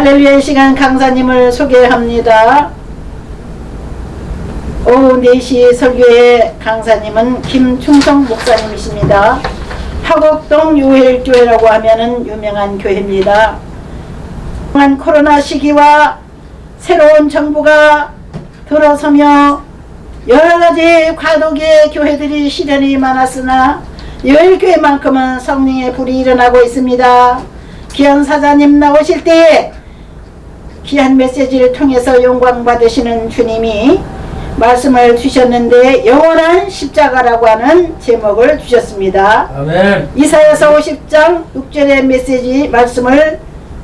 할렐루야 시간 강사님을 소개합니다. 오후 4시 설교의 강사님은 김충성 목사님이십니다. 화곡동 유일교회라고 하면은 유명한 교회입니다. 코로나 시기와 새로운 정부가 들어서며 여러가지 과도기의 교회들이 시련이 많았으나 유일교회만큼은 성령의 불이 일어나고 있습니다. 귀한 사자님 나오실 때에 귀한 메시지를 통해서 영광 받으시는 주님이 말씀을 주셨는데 영원한 십자가라고 하는 제목을 주셨습니다. 아멘. 이사야서 50장 6절의 메시지 말씀을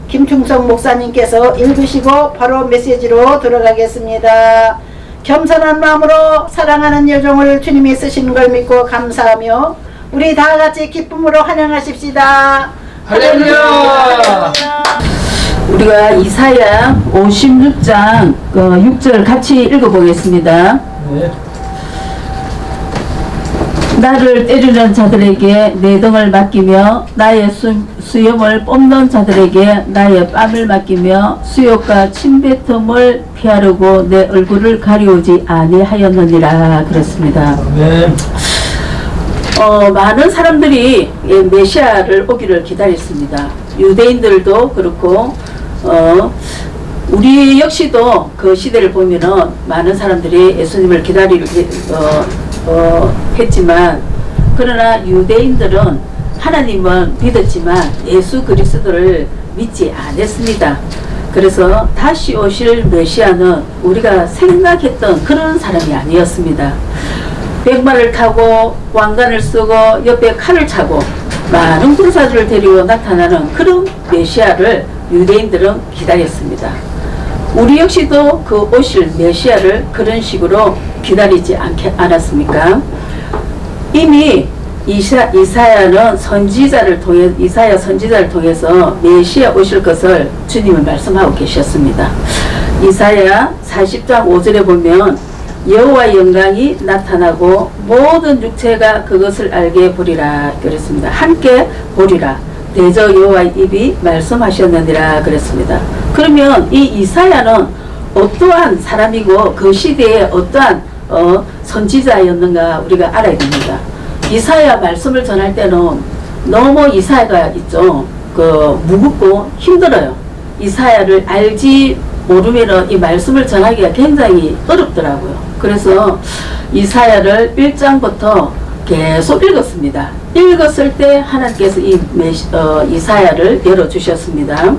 김충성 목사님께서 읽으시고 바로 메시지로 들어가겠습니다. 겸손한 마음으로 사랑하는 여종을 주님이 쓰시는 걸 믿고 감사하며 우리 다 같이 기쁨으로 환영하십시다. 할렐루야. 우리가 이사야 56장 6절 같이 읽어보겠습니다. 네. 나를 때리는 자들에게 내 등을 맡기며 나의 수염을 뽑는 자들에게 나의 뺨을 맡기며 수욕과 침뱉음을 피하려고 내 얼굴을 가리우지 아니하였느니라 그랬습니다. 아멘. 많은 사람들이 메시아를 오기를 기다렸습니다. 유대인들도 그렇고 우리 역시도 그 시대를 보면은 많은 사람들이 예수님을 했지만 그러나 유대인들은 하나님은 믿었지만 예수 그리스도를 믿지 않았습니다. 그래서 다시 오실 메시아는 우리가 생각했던 그런 사람이 아니었습니다. 백마를 타고 왕관을 쓰고 옆에 칼을 차고 많은 군사들을 데리고 나타나는 그런 메시아를 유대인들은 기다렸습니다. 우리 역시도 그 오실 메시아를 그런 식으로 기다리지 않았습니까? 이미 이사야 선지자를 통해서 메시아 오실 것을 주님은 말씀하고 계셨습니다. 이사야 40장 5절에 보면 여호와의 영광이 나타나고 모든 육체가 그것을 알게 보리라 그랬습니다. 함께 보리라 대저 여호와의 입이 말씀하셨느니라 그랬습니다. 그러면 이 이사야는 어떠한 사람이고 그 시대에 어떠한 선지자였는가 우리가 알아야 됩니다. 이사야 말씀을 전할 때는 너무 이사야가 있죠. 무겁고 힘들어요. 이사야를 알지 모르면 이 말씀을 전하기가 굉장히 어렵더라고요. 그래서 이사야를 1장부터 계속 읽었습니다. 읽었을 때 하나님께서 이사야를 열어주셨습니다.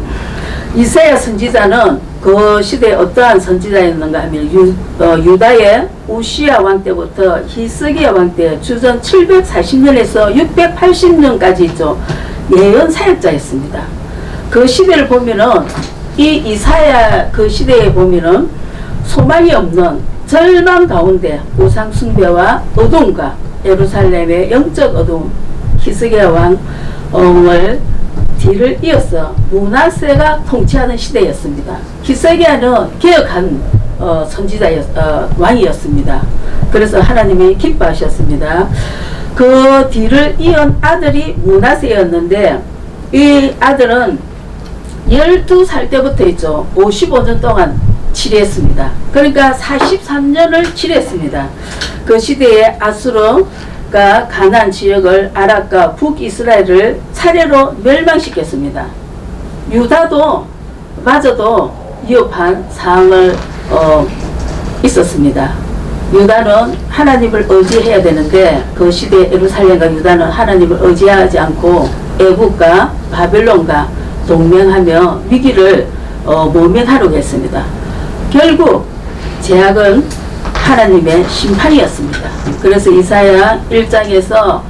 이사야 선지자는 그 시대에 어떠한 선지자였는가 하면 유다의 우시야 왕 때부터 히스기야 왕 때 주전 740년에서 680년까지 있죠. 예언 사역자였습니다. 그 시대를 보면은 이 이사야 그 시대에 보면은 소망이 없는 절망 가운데 우상 숭배와 어둠과 예루살렘의 영적 어둠 히스기야 왕을 뒤를 이어서 므낫세가 통치하는 시대였습니다. 히스기야는 개혁한 왕이었습니다. 그래서 하나님이 기뻐하셨습니다. 그 뒤를 이은 아들이 므낫세였는데 이 아들은 12살 때부터 있죠. 55년 동안 치리했습니다. 그러니까 43년을 치리했습니다. 그 시대에 아수르가 가나안 지역을 아랍과 북이스라엘을 차례로 멸망시켰습니다. 유다도 마저도 위협한 상황을 있었습니다. 유다는 하나님을 의지해야 되는데 그 시대 예루살렘과 유다는 하나님을 의지하지 않고 애국과 바벨론과 동맹하며 위기를 모면하려고 했습니다. 결국 제약은 하나님의 심판이었습니다. 그래서 이사야 1장에서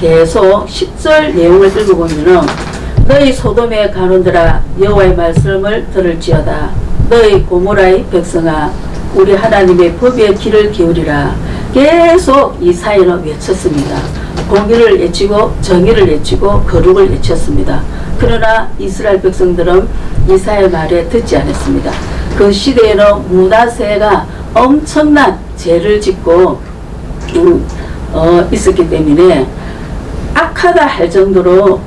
계속 10절 내용을 읽어보면은 너희 소돔의 가론들아 여호와의 말씀을 들을지어다. 너희 고모라의 백성아 우리 하나님의 법의 귀를 기울이라. 계속 이사야는 외쳤습니다. 공의를 외치고 정의를 외치고 거룩을 외쳤습니다. 그러나 이스라엘 백성들은 이사야의 말에 듣지 않았습니다. 그 시대에는 므낫세가 엄청난 죄를 짓고 있었기 때문에 악하다 할 정도로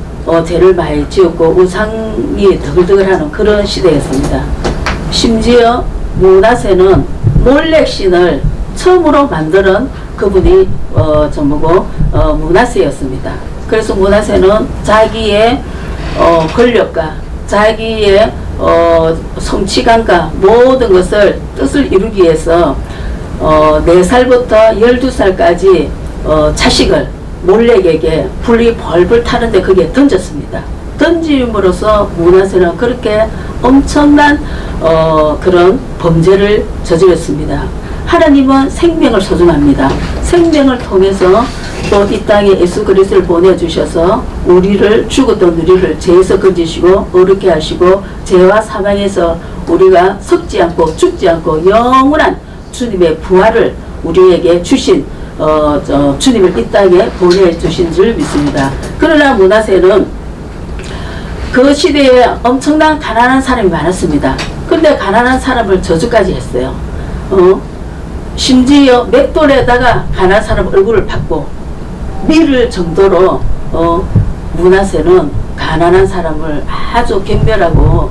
죄를 많이 지었고 우상이 더글더글하는 그런 시대였습니다. 심지어 문하세는 몰렉신을 처음으로 만드는 그분이 문하세였습니다. 그래서 문하세는 자기의 권력과 자기의 성취감과 모든 것을 뜻을 이루기 위해서 4살부터 12살까지 자식을 몰렉에게 불이 벌벌 타는데 그게 던졌습니다. 던짐으로써 문하세는 그렇게 엄청난 그런 범죄를 저질렀습니다. 하나님은 생명을 소중합니다. 생명을 통해서 또 이 땅에 예수 그리스도를 보내주셔서 우리를 죽었던 우리를 죄에서 건지시고 어렵게 하시고 죄와 사망에서 우리가 썩지 않고 죽지 않고 영원한 주님의 부활을 우리에게 주신 주님을 이 땅에 보내주신 줄 믿습니다. 그러나 문하세는 그 시대에 엄청난 가난한 사람이 많았습니다. 근데 가난한 사람을 저주까지 했어요. 심지어 맷돌에다가 가난한 사람 얼굴을 받고 밀을 정도로 문하세는 가난한 사람을 아주 경멸하고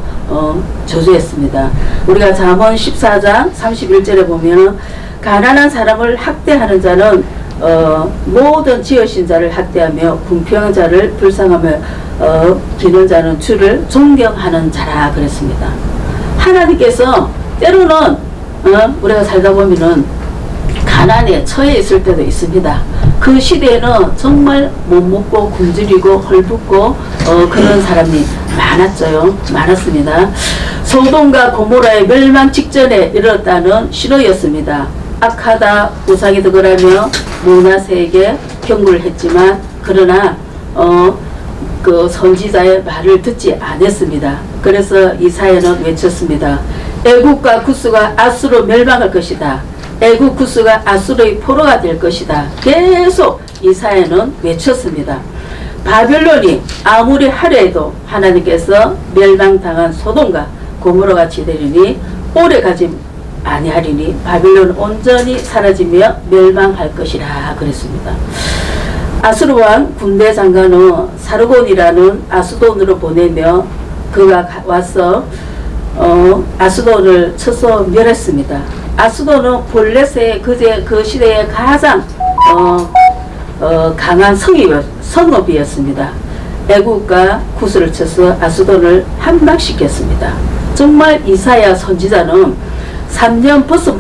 저주했습니다. 우리가 잠언 14장 31절에 보면 가난한 사람을 학대하는 자는 모든 지으신 자를 학대하며 궁평한 자를 불쌍하며 기는 자는 주를 존경하는 자라 그랬습니다. 하나님께서 때로는 우리가 살다 보면은 가난에 처해 있을 때도 있습니다. 그 시대에는 정말 못 먹고 굶주리고 헐벗고 그런 사람이 많았습니다. 소돔과 고모라의 멸망 직전에 이르렀다는 신호였습니다. 악하다 우상이 득을하며 문하세에게 경고를 했지만 그러나 그 선지자의 말을 듣지 않았습니다. 그래서 이사야는 외쳤습니다. 애국과 구스가 아수로 멸망할 것이다. 애국 구스가 아수르의 포로가 될 것이다. 계속 이사야는 외쳤습니다. 바벨론이 아무리 하려해도 하나님께서 멸망당한 소돔과 고모라같이 되리니 오래가지 아니하리니 바벨론 온전히 사라지며 멸망할 것이라 그랬습니다. 아수르 왕 군대 장관은 사르곤이라는 아수돈으로 보내며 그가 와서 아수돈을 쳐서 멸했습니다. 아수돈은 볼레스의 그 시대의 가장 강한 성읍이었습니다. 애국과 구스를 쳐서 아수돈을 함락시켰습니다. 정말 이사야 선지자는 3년 벗은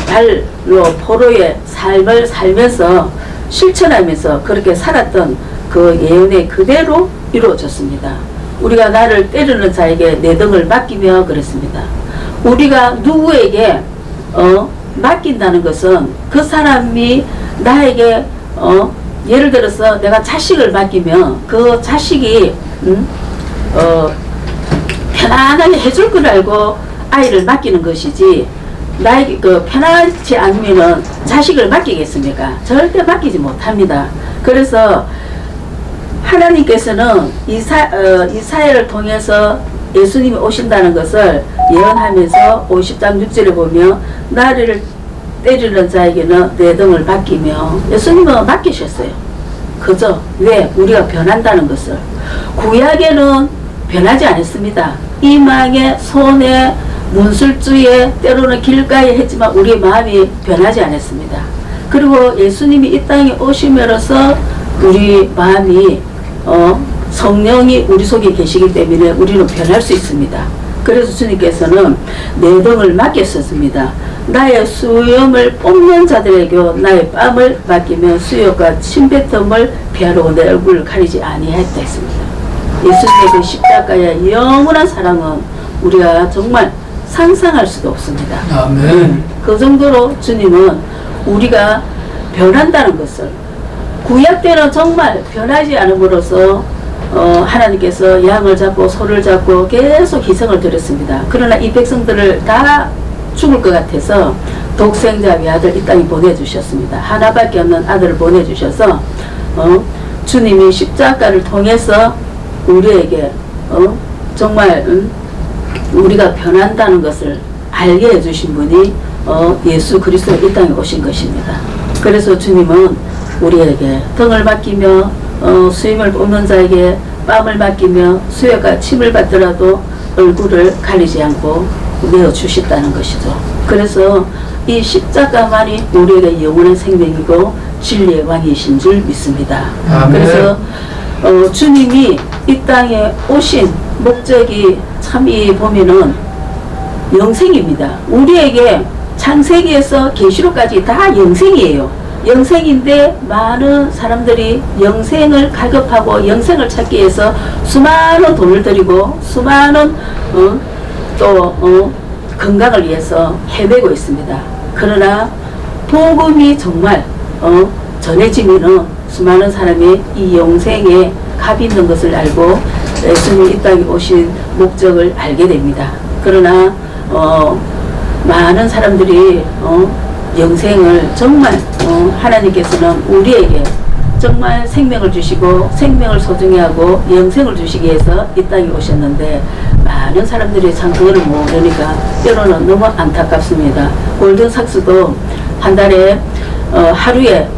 발로 포로의 삶을 살면서 실천하면서 그렇게 살았던 그 예언이 그대로 이루어졌습니다. 우리가 나를 때리는 자에게 내 등을 맡기며 그랬습니다. 우리가 누구에게 맡긴다는 것은 그 사람이 나에게 예를 들어서 내가 자식을 맡기면 그 자식이 편안하게 해줄 걸 알고 아이를 맡기는 것이지 나에게 편하지 않으면은 자식을 맡기겠습니까? 절대 맡기지 못합니다. 그래서 하나님께서는 이사야를 통해서 예수님이 오신다는 것을 예언하면서 50장 6절에 보면 나를 때리는 자에게는 내 등을 맡기며 예수님은 맡기셨어요. 그죠? 왜? 우리가 변한다는 것을. 구약에는 변하지 않았습니다. 이망에 손에 문술주에 때로는 길가에 했지만 우리의 마음이 변하지 않았습니다. 그리고 예수님이 이 땅에 오심으로써 우리 마음이 성령이 우리 속에 계시기 때문에 우리는 변할 수 있습니다. 그래서 주님께서는 내 등을 맡겼었습니다. 나의 수염을 뽑는 자들에게 나의 뺨을 맡기며 수욕과 침뱉음을 피하려고 내 얼굴을 가리지 아니하였다 했습니다. 예수님의 그 십자가의 영원한 사랑은 우리가 정말 상상할 수도 없습니다. 아멘. 그 정도로 주님은 우리가 변한다는 것을 구약 때는 정말 변하지 않음으로써 하나님께서 양을 잡고 소를 잡고 계속 희생을 드렸습니다. 그러나 이 백성들을 다 죽을 것 같아서 독생자 외아들 이 땅에 보내주셨습니다. 하나밖에 없는 아들을 보내주셔서 주님이 십자가를 통해서 우리에게 정말 우리가 변한다는 것을 알게 해주신 분이 예수 그리스도 이 땅에 오신 것입니다. 그래서 주님은 우리에게 등을 맡기며 수임을 뽑는 자에게 뺨을 맡기며 수혈과 침을 받더라도 얼굴을 가리지 않고 내어주셨다는 것이죠. 그래서 이 십자가만이 우리에게 영원한 생명이고 진리의 왕이신 줄 믿습니다. 아멘. 그래서 주님이 이 땅에 오신 목적이 참 이 보면은 영생입니다. 우리에게 창세기에서 계시록까지 다 영생이에요. 영생인데 많은 사람들이 영생을 갈급하고 영생을 찾기 위해서 수많은 돈을 들이고 수많은 건강을 위해서 헤매고 있습니다. 그러나 복음이 정말 전해지면은 수많은 사람이 이 영생에 값이 있는 것을 알고 예수님이 이 땅에 오신 목적을 알게 됩니다. 그러나 많은 사람들이 영생을 정말 하나님께서는 우리에게 정말 생명을 주시고 생명을 소중히 하고 영생을 주시기 위해서 이 땅에 오셨는데 많은 사람들이 참 그거를 모르니까 때로는 너무 안타깝습니다. 골든삭스도 한 달에 하루에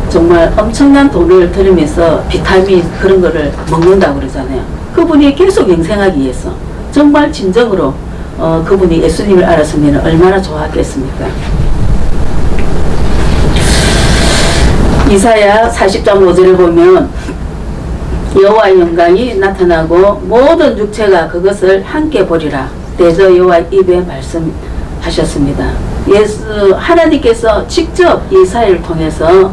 정말 엄청난 돈을 들이면서 비타민 그런 거를 먹는다고 그러잖아요. 그분이 계속 영생하기 위해서 정말 진정으로 그분이 예수님을 알았으면 얼마나 좋았겠습니까? 이사야 40장 5절을 보면 여호와의 영광이 나타나고 모든 육체가 그것을 함께 보리라. 대저 여호와의 입에 말씀하셨습니다. 하나님께서 직접 이사야를 통해서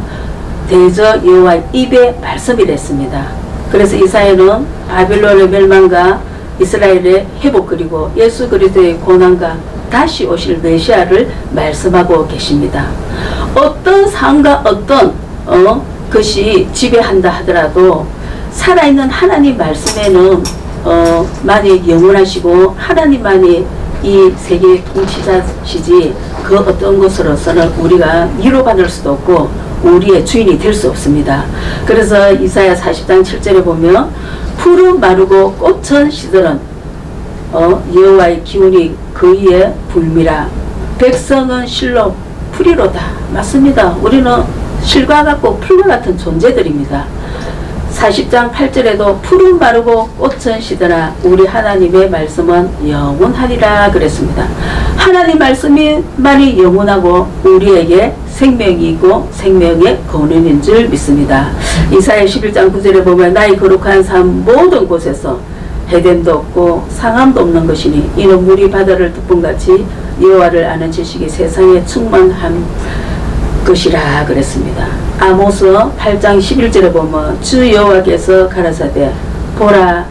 대저 여호와의 입에 말씀이 됐습니다. 그래서 이사야는 바빌론의 멸망과 이스라엘의 회복 그리고 예수 그리스도의 고난과 다시 오실 메시아를 말씀하고 계십니다. 어떤 삶과 어떤 것이 지배한다 하더라도 살아있는 하나님 말씀에는 만이 영원하시고 하나님만이 이 세계의 통치자시지 그 어떤 것으로서는 우리가 위로받을 수도 없고 우리의 주인이 될 수 없습니다. 그래서 이사야 40장 7절에 보면 푸른 마르고 꽃은 시들은 여호와의 기운이 그 위에 불미라. 백성은 실로 풀이로다. 맞습니다. 우리는 실과 같고 풀과 같은 존재들입니다. 40장 8절에도 푸른 마르고 꽃은 시드나 우리 하나님의 말씀은 영원하리라 그랬습니다. 하나님 말씀만이 영원하고 우리에게 생명이 있고 생명의 근원인 줄 믿습니다. 이사야 11장 9절에 보면 나의 거룩한 삶 모든 곳에서 해됨도 없고 상함도 없는 것이니 이는 물이 바다를 덮음같이 여호와를 아는 지식이 세상에 충만한 것이라 그랬습니다. 아모스 8장 11절에 보면 주 여호와께서 가라사대 보라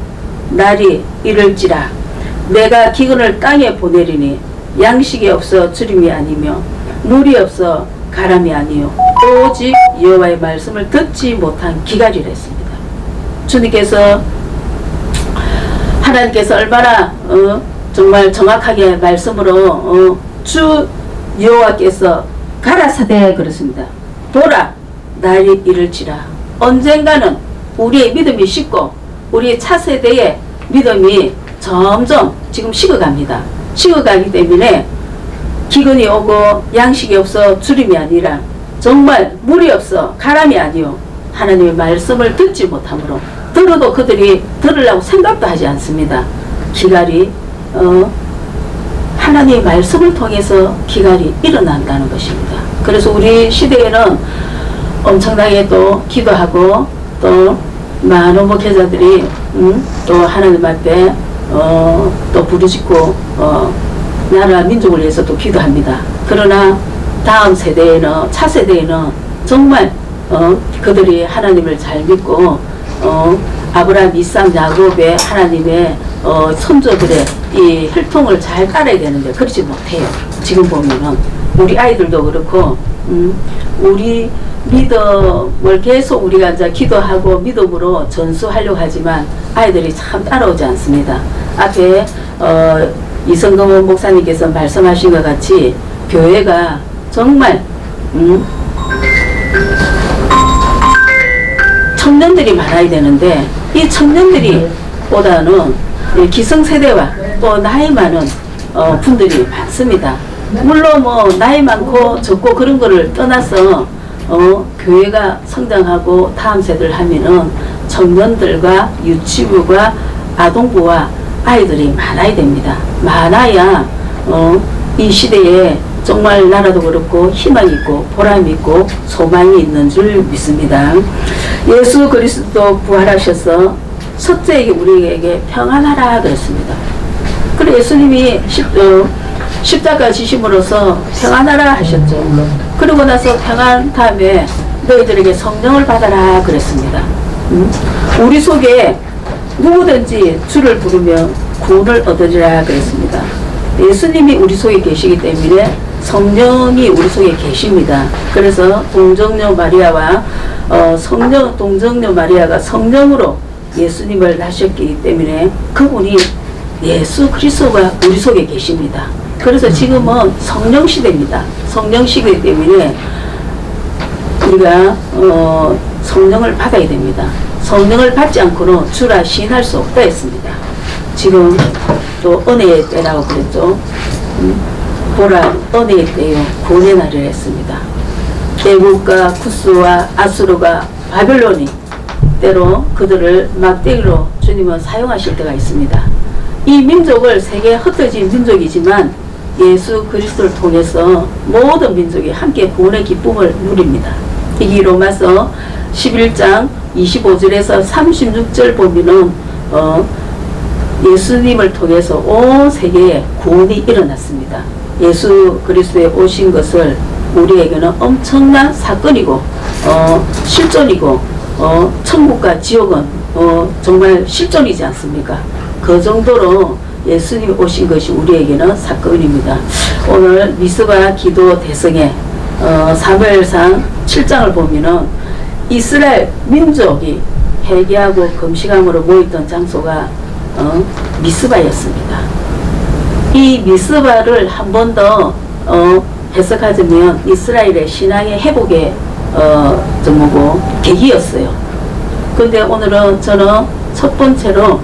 날이 이를지라 내가 기근을 땅에 보내리니 양식이 없어 주림이 아니며 물이 없어 가람이 아니요 오직 여호와의 말씀을 듣지 못한 기갈이라 했습니다. 주님께서 하나님께서 얼마나 정말 정확하게 말씀으로 주 여호와께서 가라사대 그렇습니다. 보라 날이 이를지라. 언젠가는 우리의 믿음이 식고 우리의 차세대의 믿음이 점점 지금 식어갑니다. 식어가기 때문에 기근이 오고 양식이 없어 주림이 아니라 정말 물이 없어 가람이 아니요 하나님의 말씀을 듣지 못하므로 들어도 그들이 들으려고 생각도 하지 않습니다. 기갈이 하나님의 말씀을 통해서 기갈이 일어난다는 것입니다. 그래서 우리 시대에는 엄청나게 또 기도하고 또 많은 목회자들이 또 하나님 앞에 또 부르짖고 나라 민족을 위해서 또 기도합니다. 그러나 다음 세대에는 차세대에는 정말 그들이 하나님을 잘 믿고 아브라함, 이삭, 야곱의 하나님의 선조들의 이 혈통을 잘 따라야 되는데 그렇지 못해요. 지금 보면은 우리 아이들도 그렇고 우리 믿음을 계속 우리가 이제 기도하고 믿음으로 전수하려고 하지만 아이들이 참 따라오지 않습니다. 앞에 이성금 목사님께서 말씀하신 것 같이 교회가 정말 청년들이 많아야 되는데 이 청년들이 보다는 기성세대와 또 나이 많은 분들이 많습니다. 물론 뭐 나이 많고 적고 그런 거를 떠나서 교회가 성장하고 다음 세대를 하면은 청년들과 유치부가 아동부와 아이들이 많아야 됩니다. 많아야 이 시대에 정말 나라도 그렇고 희망이 있고 보람이 있고 소망이 있는 줄 믿습니다. 예수 그리스도 부활하셔서 첫째에게 우리에게 평안하라 그랬습니다. 그래 예수님이 십자가 지심으로써 평안하라 하셨죠. 그러고 나서 평안 다음에 너희들에게 성령을 받아라 그랬습니다. 우리 속에 누구든지 주를 부르며 구원을 얻으리라 그랬습니다. 예수님이 우리 속에 계시기 때문에 성령이 우리 속에 계십니다. 그래서 동정녀 마리아와 동정녀 마리아가 성령으로 예수님을 낳으셨기 때문에 그분이 예수 그리스도가 우리 속에 계십니다. 그래서 지금은 성령 시대입니다. 성령 시대 때문에 우리가 성령을 받아야 됩니다. 성령을 받지 않고는 주라 시인할 수 없다 했습니다. 지금 또 은혜의 때라고 그랬죠. 보라 은혜의 때요 구원의 날을 했습니다. 애국과 쿠스와 아수르가 바벨론이 때로 그들을 막대기로 주님은 사용하실 때가 있습니다. 이 민족을 세계에 흩어진 민족이지만 예수 그리스도를 통해서 모든 민족이 함께 구원의 기쁨을 누립니다. 이 로마서 11장 25절에서 36절 보면은 예수님을 통해서 온 세계에 구원이 일어났습니다. 예수 그리스도에 오신 것을 우리에게는 엄청난 사건이고 실존이고 천국과 지옥은 정말 실존이지 않습니까? 그 정도로 예수님이 오신 것이 우리에게는 사건입니다. 오늘 미스바 기도 대성에 사무엘상 7장을 보면은 이스라엘 민족이 회개하고 금식함으로 모였던 장소가 미스바였습니다. 이 미스바를 한 번 더 해석하자면 이스라엘의 신앙의 회복의 계기였어요. 근데 오늘은 저는 첫 번째로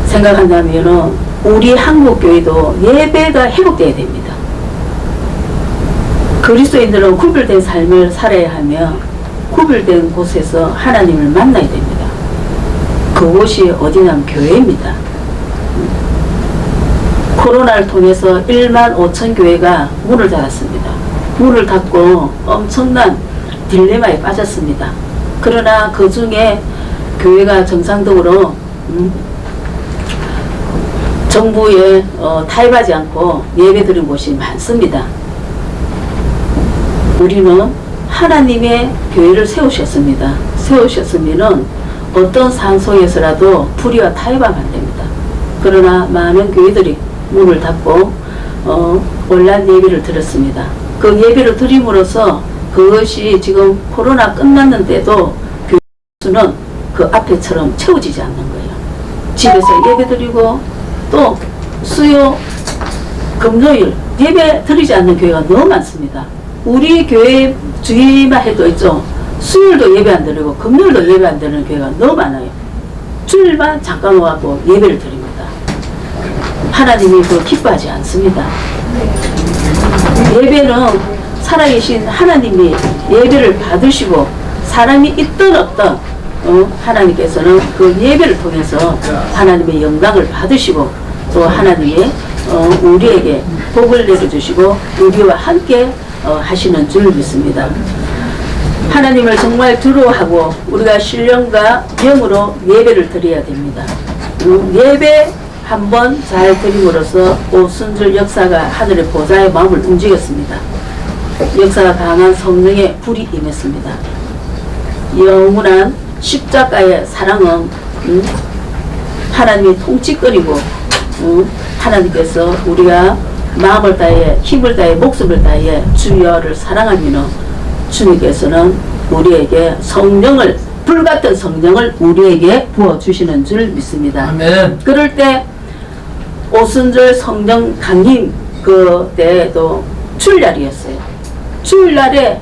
생각한다면 우리 한국교회도 예배가 회복되어야 됩니다. 그리스도인들은 구별된 삶을 살아야 하며 구별된 곳에서 하나님을 만나야 됩니다. 그곳이 어디냐면 교회입니다. 코로나를 통해서 1만 5천 교회가 문을 닫았습니다. 문을 닫고 엄청난 딜레마에 빠졌습니다. 그러나 그 중에 교회가 정상적으로 정부에 타협하지 않고 예배드린 곳이 많습니다. 우리는 하나님의 교회를 세우셨습니다. 세우셨으면은 어떤 상황 속에서라도 불의와 타협하면 안 됩니다. 그러나 많은 교회들이 문을 닫고 온라인 예배를 드렸습니다. 그 예배를 드림으로써 그것이 지금 코로나 끝났는데도 교회 수는 그 앞에처럼 채워지지 않는 거예요. 집에서 예배 드리고 또 수요 금요일 예배 드리지 않는 교회가 너무 많습니다. 우리 교회 주의만 해도 있죠. 수요일도 예배 안 드리고 금요일도 예배 안 드리는 교회가 너무 많아요. 주일만 잠깐 와고 예배를 드립니다. 하나님이 그걸 기뻐하지 않습니다. 예배는 살아계신 하나님이 예배를 받으시고 사람이 있든 없든 하나님께서는 그 예배를 통해서 하나님의 영광을 받으시고 또 하나님의 우리에게 복을 내려주시고 우리와 함께 하시는 줄 믿습니다. 하나님을 정말 두려워하고 우리가 신령과 영으로 예배를 드려야 됩니다. 예배 한번 잘 드림으로써 오순절 역사가 하늘의 보좌의 마음을 움직였습니다. 역사가 강한 성령의 불이 임했습니다. 영원한 십자가의 사랑은 하나님이 통치권이고 하나님께서 우리가 마음을 다해 힘을 다해 목숨을 다해 주여를 사랑하면 주님께서는 우리에게 성령을 불같은 성령을 우리에게 부어주시는 줄 믿습니다. 아멘. 그럴 때 오순절 성령 강림 그때도 주일날이었어요. 주일날에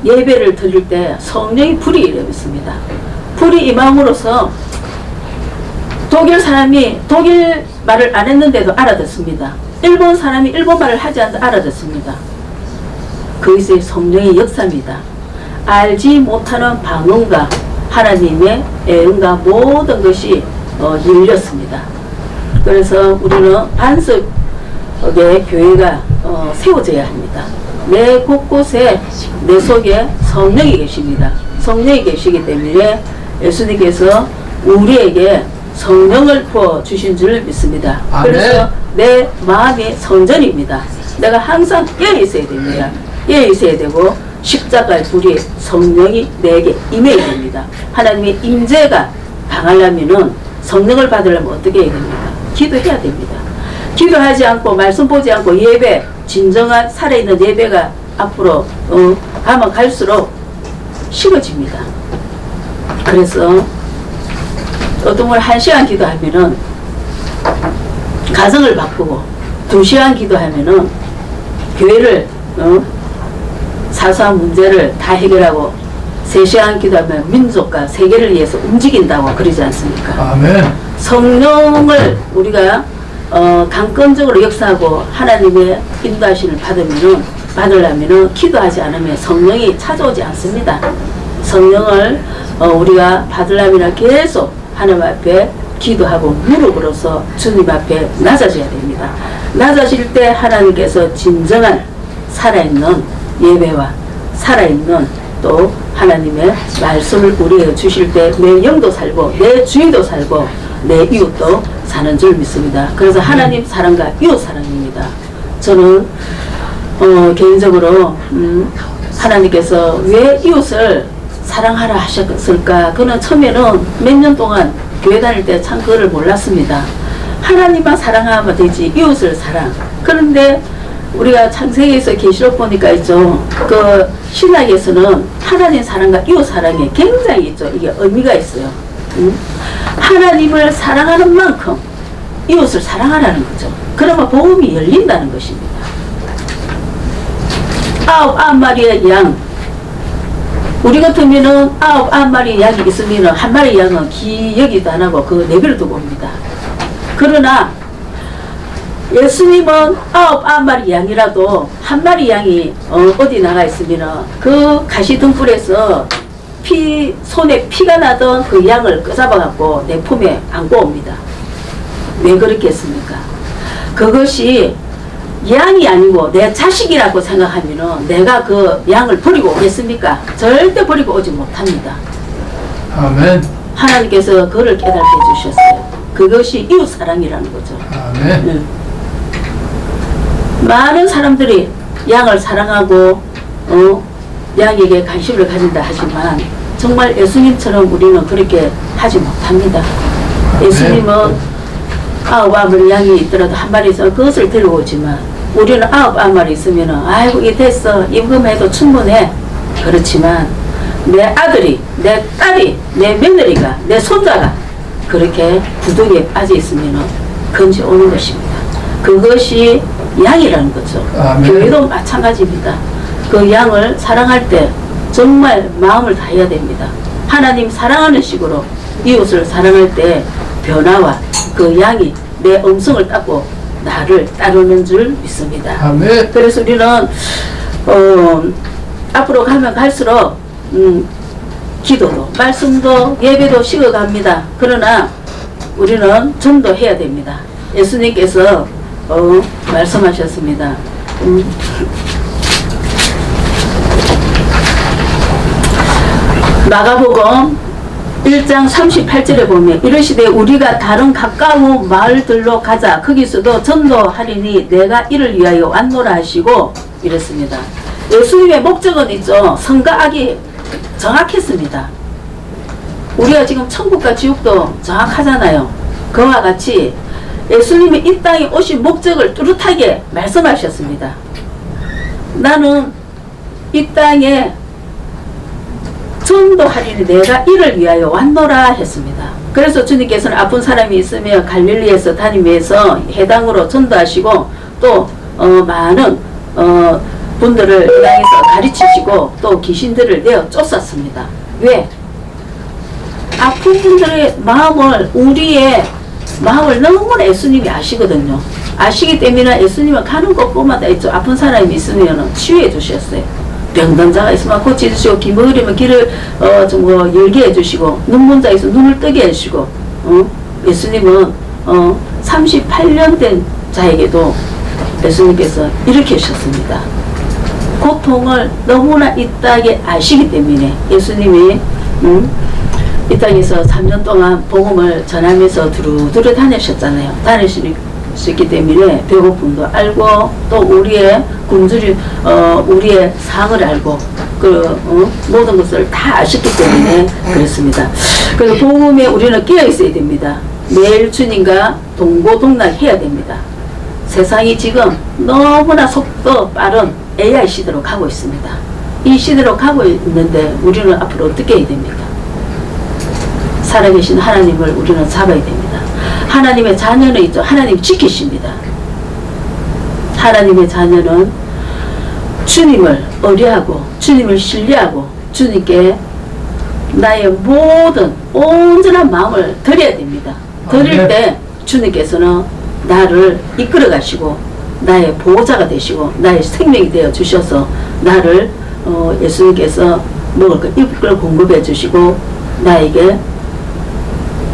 예배를 드릴 때 성령의 불이 임했습니다. 불이 임함으로써 독일 사람이 독일 말을 안 했는데도 알아듣습니다. 일본 사람이 일본 말을 하지 않아도 알아듣습니다. 그것이 성령의 역사입니다. 알지 못하는 방언과 하나님의 애언과 모든 것이 열렸습니다. 그래서 우리는 반석의 교회가 세워져야 합니다. 내 곳곳에 내 속에 성령이 계십니다. 성령이 계시기 때문에 예수님께서 우리에게 성령을 부어 주신 줄 믿습니다. 아멘. 그래서 내 마음이 성전입니다. 내가 항상 깨어 있어야 됩니다. 깨어 있어야 되고 십자가의 불이 성령이 내게 임해야 됩니다. 하나님의 임재가 당하려면은 성령을 받으려면 어떻게 해야 됩니까? 기도해야 됩니다. 기도하지 않고 말씀 보지 않고 예배, 진정한 살아있는 예배가 앞으로 가면 갈수록 식어집니다. 그래서 어떤 걸 1시간 기도하면은 가정을 바꾸고 2시간 기도하면은 교회를 사소한 문제를 다 해결하고 3시간 기도하면 민족과 세계를 위해서 움직인다고 그러지 않습니까? 아멘. 성령을 우리가 강건적으로 역사하고 하나님의 인도하심을 받으려면은 기도하지 않으면 성령이 찾아오지 않습니다. 성령을 우리가 받으려면 계속 하나님 앞에 기도하고 무릎으로서 주님 앞에 낮아져야 됩니다. 낮아질 때 하나님께서 진정한 살아있는 예배와 살아있는 또 하나님의 말씀을 우리에게 주실 때 내 영도 살고 내 주인도 살고 내 이웃도 사는 줄 믿습니다. 그래서 하나님 사랑과 이웃 사랑입니다. 저는 개인적으로 하나님께서 왜 이웃을 사랑하라 하셨을까? 그는 처음에는 몇 년 동안 교회 다닐 때 참 그거를 몰랐습니다. 하나님만 사랑하면 되지 이웃을 사랑. 그런데 우리가 창세기에서 계시록 보니까 있죠. 그 신약에서는 하나님 사랑과 이웃 사랑에 굉장히 있죠. 이게 의미가 있어요. 하나님을 사랑하는 만큼 이웃을 사랑하라는 거죠. 그러면 복음이 열린다는 것입니다. 9마리의 양. 우리 같으면은 9마리 양이 있으면은 1마리 양은 기여기도 안 하고 그 내비를 두고 옵니다. 그러나 예수님은 9마리 양이라도 1마리 양이 어디 나가 있으면은 그 가시등불에서 손에 피가 나던 그 양을 끄잡아갖고 내 품에 안고 옵니다. 왜 그렇겠습니까? 그것이 양이 아니고 내 자식이라고 생각하면은 내가 그 양을 버리고 오겠습니까? 절대 버리고 오지 못합니다. 아멘. 하나님께서 그를 깨닫게 해주셨어요. 그것이 이웃 사랑이라는 거죠. 아멘. 많은 사람들이 양을 사랑하고 양에게 관심을 가진다 하지만 정말 예수님처럼 우리는 그렇게 하지 못합니다. 예수님은 9마리 양이 있더라도 1마리 있어서 그것을 데리고 오지만 우리는 9마리 있으면 아이고 이게 됐어 임금해도 충분해. 그렇지만 내 아들이 내 딸이 내 며느리가 내 손자가 그렇게 구덩이에 빠져 있으면 건져 오는 것입니다. 그것이 양이라는 거죠. 아멘. 교회도 마찬가지입니다. 그 양을 사랑할 때 정말 마음을 다해야 됩니다. 하나님 사랑하는 식으로 이웃을 사랑할 때 변화와 그 양이 내 음성을 따고 나를 따르는 줄 믿습니다. 아멘. 그래서 우리는 앞으로 가면 갈수록 기도도 말씀도 예배도 식어갑니다. 그러나 우리는 전도해야 됩니다. 예수님께서 말씀하셨습니다. 마가복음 1장 38절에 보면 이르시되 우리가 다른 가까운 마을들로 가자 거기서도 전도하리니 내가 이를 위하여 왔노라 하시고 이랬습니다. 예수님의 목적은 있죠. 선과 악이 정확했습니다. 우리가 지금 천국과 지옥도 정확하잖아요. 그와 같이 예수님이 이 땅에 오신 목적을 뚜렷하게 말씀하셨습니다. 나는 이 땅에 전도하리니 내가 이를 위하여 왔노라 했습니다. 그래서 주님께서는 아픈 사람이 있으면 갈릴리에서 다니면서 해당으로 전도하시고 또 많은 분들을 해당에서 가르치시고 또 귀신들을 내어 쫓았습니다. 왜? 아픈 분들의 마음을 우리의 마음을 너무나 예수님이 아시거든요. 아시기 때문에 예수님은 가는 곳곳마다 있죠. 아픈 사람이 있으면 치유해 주셨어요. 병든 자가 있으면 고쳐주시고, 기 먹으려면 귀를 열게 해주시고, 눈 먼 자 있으면 눈을 뜨게 해주시고, 예수님은 38년 된 자에게도 예수님께서 이렇게 하셨습니다. 고통을 너무나 이 땅에 아시기 때문에 예수님이 이 땅에서 3년 동안 복음을 전하면서 두루두루 다니셨잖아요. 다니셨기 때문에 배고픔도 알고, 또 우리의 굶주림, 우리의 상을 알고, 모든 것을 다 아셨기 때문에 그렇습니다. 그래서 복음에 우리는 끼어 있어야 됩니다. 매일 주님과 동고동락 해야 됩니다. 세상이 지금 너무나 속도 빠른 AI 시대로 가고 있습니다. 이 시대로 가고 있는데 우리는 앞으로 어떻게 해야 됩니까? 살아계신 하나님을 우리는 잡아야 됩니다. 하나님의 자녀는 있죠. 하나님이 지키십니다. 하나님의 자녀는 주님을 의뢰하고 주님을 신뢰하고 주님께 나의 모든 온전한 마음을 드려야 됩니다. 드릴 때 주님께서는 나를 이끌어 가시고 나의 보호자가 되시고 나의 생명이 되어 주셔서 나를 예수님께서 먹을 것 입을 걸 공급해 주시고 나에게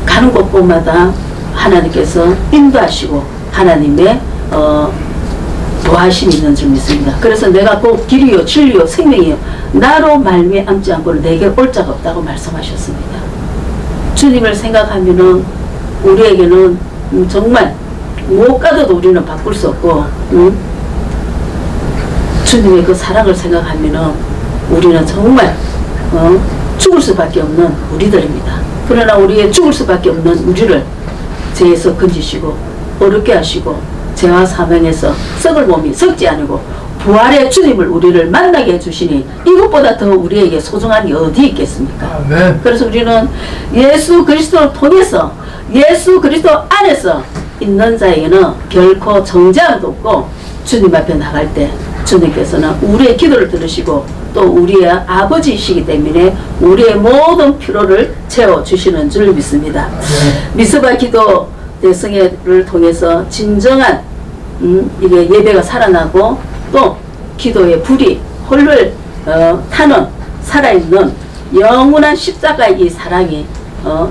가는 곳곳마다 하나님께서 인도하시고 하나님의 도하심이 있는 줄 믿습니다. 그래서 내가 곧 길이요 진리요 생명이요 나로 말미암지 않고는 내게 올 자가 없다고 말씀하셨습니다. 주님을 생각하면은 우리에게는 정말 못 가도 우리는 바꿀 수 없고, 주님의 그 사랑을 생각하면은 우리는 정말 죽을 수밖에 없는 우리들입니다. 그러나 우리의 죽을 수밖에 없는 우리를 죄에서 건지시고 어렵게 하시고 죄와 사명에서 썩을 몸이 썩지 않고 부활의 주님을 우리를 만나게 해주시니 이것보다 더 우리에게 소중한 게 어디 있겠습니까? 아멘. 그래서 우리는 예수 그리스도를 통해서 예수 그리스도 안에서 있는 자에게는 결코 정죄함도 없고 주님 앞에 나갈 때 주님께서는 우리의 기도를 들으시고 또 우리의 아버지이시기 때문에 우리의 모든 필요를 채워주시는 줄 믿습니다. 미스바 기도 대성회를 통해서 진정한 이게 예배가 살아나고 또 기도의 불이 홀을 타는 살아있는 영원한 십자가의 이 사랑이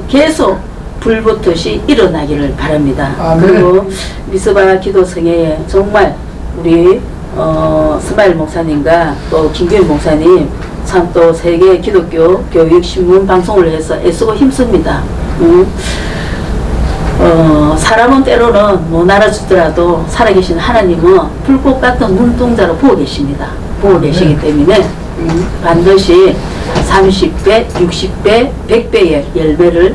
계속 불붙듯이 일어나기를 바랍니다. 아멘. 그리고 미스바 기도성회에 정말 우리 스마일 목사님과 또 김규현 목사님 참 또 세계 기독교 교육 신문 방송을 해서 애쓰고 힘씁니다. 사람은 때로는 못 알아주더라도 살아계신 하나님은 불꽃 같은 눈동자로 보고 계십니다. 보고 계시기 때문에 반드시 30배, 60배, 100배의 열매를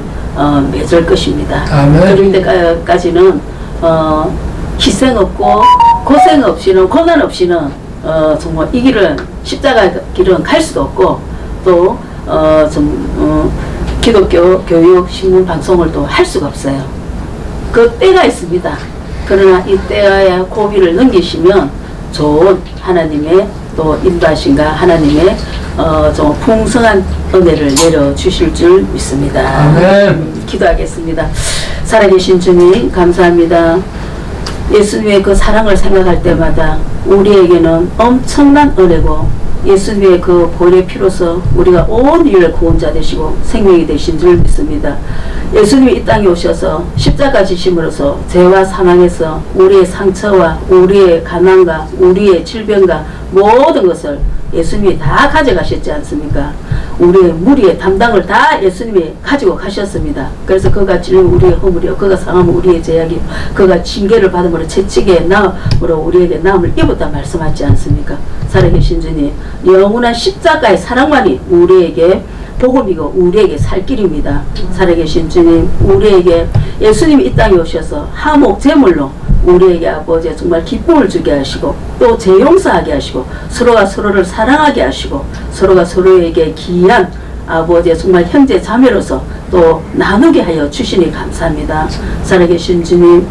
맺을 것입니다. 아멘. 그럴 때까지는 희생 없고 고생 없이는 고난 없이는 정말 이 길은 십자가 길은 갈 수도 없고 또 기독교 교육 신문 방송을 또 할 수가 없어요. 그 때가 있습니다. 그러나 이 때의 고비를 넘기시면 좋은 하나님의 또 인도하신가 하나님의 좀 풍성한 은혜를 내려 주실 줄 믿습니다. 아멘. 기도하겠습니다. 살아계신 주님 감사합니다. 예수님의 그 사랑을 생각할 때마다 우리에게는 엄청난 은혜고 예수님의 그 보혈의 피로서 우리가 온 인류의 구원자 되시고 생명이 되신 줄 믿습니다. 예수님이 이 땅에 오셔서 십자가 지심으로써 죄와 사망에서 우리의 상처와 우리의 가난과 우리의 질병과 모든 것을 예수님이 다 가져가셨지 않습니까? 우리의 무리의 담당을 다 예수님이 가지고 가셨습니다. 그래서 그가 찔린 우리의 허물이요 그가 상하면 우리의 죄악이요 그가 징계를 받음으로 채찍에 나음으로 우리에게 나음을 입었다 말씀하지 않습니까? 살아계신 주님 영원한 십자가의 사랑만이 우리에게 복음이고 우리에게 살 길입니다. 살아계신 주님 우리에게 예수님이 이 땅에 오셔서 하목 제물로 우리에게 아버지 정말 기쁨을 주게 하시고 또 재용서하게 하시고 서로가 서로를 사랑하게 하시고 서로가 서로에게 귀한 아버지 정말 형제 자매로서 또 나누게 하여 주시니 감사합니다. 살아계신 주님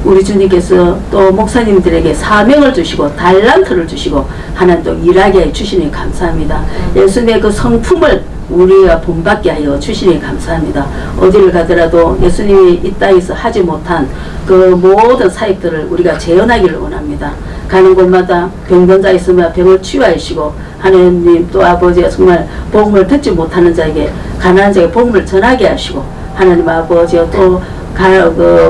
우리 주님께서 또 목사님들에게 사명을 주시고 달란트를 주시고 하나님 또 일하게 해 주시니 감사합니다. 예수님의 그 성품을 우리가 본받게 하여 주시니 감사합니다. 어디를 가더라도 예수님이 이 땅에서 하지 못한 그 모든 사역들을 우리가 재현하기를 원합니다. 가는 곳마다 병든 자 있으면 병을 치유하시고, 하나님 또 아버지가 정말 복음을 듣지 못하는 자에게, 가난한 자에게 복음을 전하게 하시고, 하나님 아버지가 또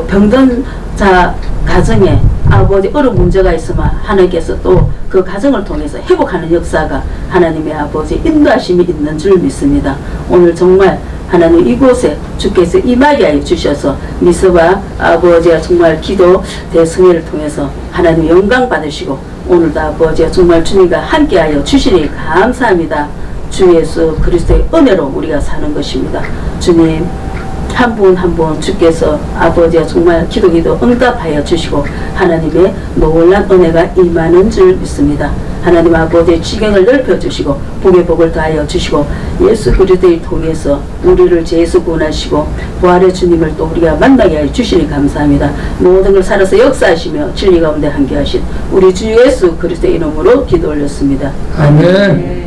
병든 자 가정에 아버지 어려운 문제가 있으면 하나님께서 또 그 가정을 통해서 회복하는 역사가 하나님의 아버지 인도하심이 있는 줄 믿습니다. 오늘 정말 하나님 이곳에 주께서 임하게 하여 주셔서 미스와 아버지가 정말 기도 대성회를 통해서 하나님 영광 받으시고, 오늘도 아버지가 정말 주님과 함께하여 주시니 감사합니다. 주 예수 그리스도의 은혜로 우리가 사는 것입니다. 주님 한 분 한 분 주께서 아버지가 정말 기도 응답하여 주시고 하나님의 놀란 은혜가 임하는 줄 믿습니다. 하나님 아버지의 지경을 넓혀주시고 복의 복을 더하여 주시고 예수 그리스도를 통해서 우리를 죄에서 구원하시고 부활의 주님을 또 우리가 만나게 하여 주시니 감사합니다. 모든 걸 살아서 역사하시며 진리 가운데 함께하신 우리 주 예수 그리스도의 이름으로 기도 올렸습니다. 아멘.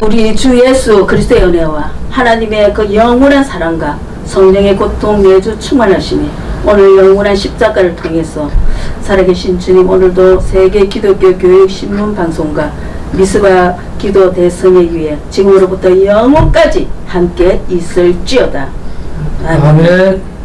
우리 주 예수 그리스도의 은혜와 하나님의 그 영원한 사랑과 성령의 고통 매주 충만하시니 오늘 영원한 십자가를 통해서 살아계신 주님, 오늘도 세계 기독교 교육 신문 방송과 미스바 기도 대성회 위에 지금으로부터 영원까지 함께 있을지어다. 아멘. 아멘.